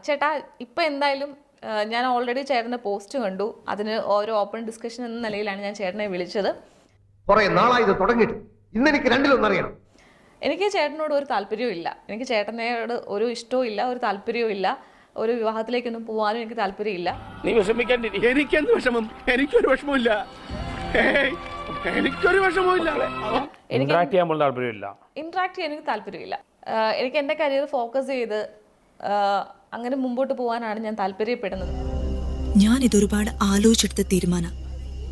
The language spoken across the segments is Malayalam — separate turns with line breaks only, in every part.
ചേട്ടാ ഇപ്പം എന്തായാലും ഞാൻ ഓൾറെഡി ചേട്ടൻ്റെ പോസ്റ്റ് കണ്ടു. അതിന് ഒരു ഓപ്പൺ ഡിസ്കഷൻ എന്ന നിലയിലാണ് ഞാൻ ചേട്ടനെ വിളിച്ചത്.
കുറേ നാളായി ഇത് തുടങ്ങിയിട്ട്. ഇന്ന് എനിക്ക് രണ്ടിലൊന്നറിയണം.
എനിക്ക് ചേട്ടനോട് ഒരു താല്പര്യവും ഇല്ല. എനിക്ക് ചേട്ടനോട് ഒരു ഇഷ്ടവും ഇല്ല, ഒരു താല്പര്യവും ഇല്ല. ഒരു വിവാഹത്തിലേക്കൊന്നും പോകാനും എനിക്ക് താല്പര്യമില്ല.
നീ വിഷമിക്കാണ്ടി. എനിക്കെന്ത് വിഷമം? എനിക്കൊരു വിഷമമില്ല. എനിക്കൊരു വിഷമമില്ല.
ഇന്ററാക്ട് ചെയ്യാൻ പോലും താല്പര്യമില്ല.
ഇന്ററാക്ട് ചെയ്യാൻ എനിക്ക് താല്പര്യമില്ല. എനിക്ക് എൻ്റെ കരിയർ ഫോക്കസ് ചെയ്ത് അങ്ങനെ മുമ്പോട്ട് പോകാനാണ് ഞാൻ താല്പര്യപ്പെടുന്നത്.
ഞാൻ ഇതൊരുപാട് ആലോചിച്ചെടുത്ത തീരുമാനം.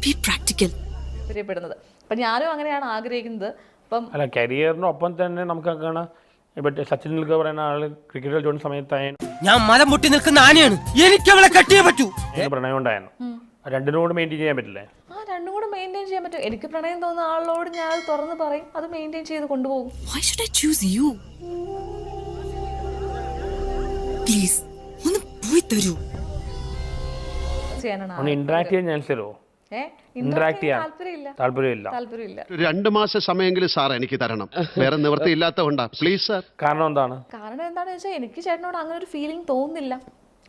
B practical.
താല്പര്യപ്പെടുന്നത്. അപ്പം ഞാനും അങ്ങനെയാണ് ആഗ്രഹിക്കുന്നത്. അപ്പം
അല്ല, കരിയറിനൊപ്പം തന്നെ നമുക്ക് അങ്ങനെ സച്ചിൻ ടെണ്ടുൽക്കർ പറയുന്ന ആള് ക്രിക്കറ്റ് കളിച്ചോണ്ട സമയത്തായാലും
ഞാൻ മലം മുട്ടി നിൽക്കുന്ന ആനയാണ്, എനിക്ക് അവളെ കട്ടിയേ പറ്റൂ.
പ്രണയം ഉണ്ടായിരുന്നു. രണ്ടിനും കൂടെ മെയിൻറ്റെയിൻ ചെയ്യാൻ പറ്റില്ലേ?
രണ്ടും കൂടെ മെയിൻറ്റെയിൻ ചെയ്യാൻ പറ്റും. എനിക്ക് പ്രണയം തോന്നുന്ന ആളോട് ഞാൻ അത് തുറന്ന് പറയും, അത് മെയിൻറ്റെയിൻ ചെയ്ത് കൊണ്ടുപോകും.
Why should I choose you? Please, ഒന്ന് പോയി തരൂ.
ചെയ്യാനാണ്
ഇന്ററാക്ട് ചെയ്യാൻ ചാൻസ് തരുമോ? ഇന്ററാക്ട് ചെയ്യാൻ താല്പര്യമില്ല.
2 മാസം സമയമെങ്കിലും സാർ എനിക്ക് തരണം. വേറെ നിവൃത്തിയില്ലാത്തതുകൊണ്ടാ. Please sir.
കാരണം എന്താണ്?
കാരണം എന്താണെന്ന് വെച്ചാൽ എനിക്ക് ചേട്ടനോട് അങ്ങനെ ഒരു ഫീലിംഗ് തോന്നുന്നില്ല,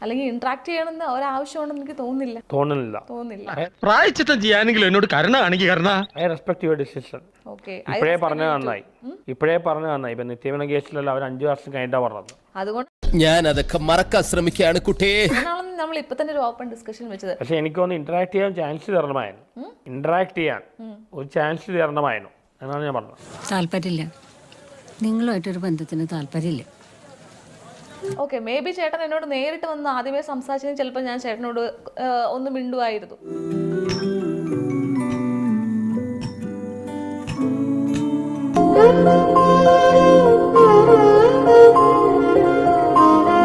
അല്ലെങ്കിൽ ഇന്ററാക്ട് ചെയ്യണമെന്ന് ഒരാവശ്യമുണ്ടെന്ന് എനിക്ക് തോന്നുന്നില്ല.
പ്രായച്ചിത്തം ചെയ്യാനെങ്കിലും എന്നോട് കരുണ കാണിക്കുക. കരുണ.
I respect your decision. ഇപ്പോഴേ പറഞ്ഞത് നന്നായി. ഇപ്പൊ നിത്യമന കേസിലല്ല അവർ 5 വർഷം കഴിഞ്ഞിട്ടാ പറഞ്ഞത്.
അതുകൊണ്ട്
ഞാൻ അതൊക്കെ മറക്കാൻ ശ്രമിക്കുകയാണ് കുട്ടിയെ.
നമ്മൾ ഇപ്പൊ തന്നെ ഒരു ഓപ്പൺ ഡിസ്കഷൻ വെച്ചത്.
പക്ഷെ എനിക്കൊന്ന് ഇന്ററാക്ട് ചെയ്യാൻ ചാൻസ് തരണമായിരുന്നു. ഇന്ററാക്ട് ചെയ്യാൻ ഒരു ചാൻസ് തരണമായിരുന്നു എന്നാണ് ഞാൻ പറഞ്ഞത്.
താല്പര്യമില്ല, നിങ്ങളുമായിട്ടൊരു ബന്ധത്തിന് താല്പര്യമില്ല.
ഓക്കെ, മേ ബി ചേട്ടൻ എന്നോട് നേരിട്ട് വന്ന് ആദ്യമേ സംസാരിച്ചെങ്കിൽ ചിലപ്പോൾ ഞാൻ ചേട്ടനോട് ഒന്ന് മിണ്ടുമായിരുന്നു.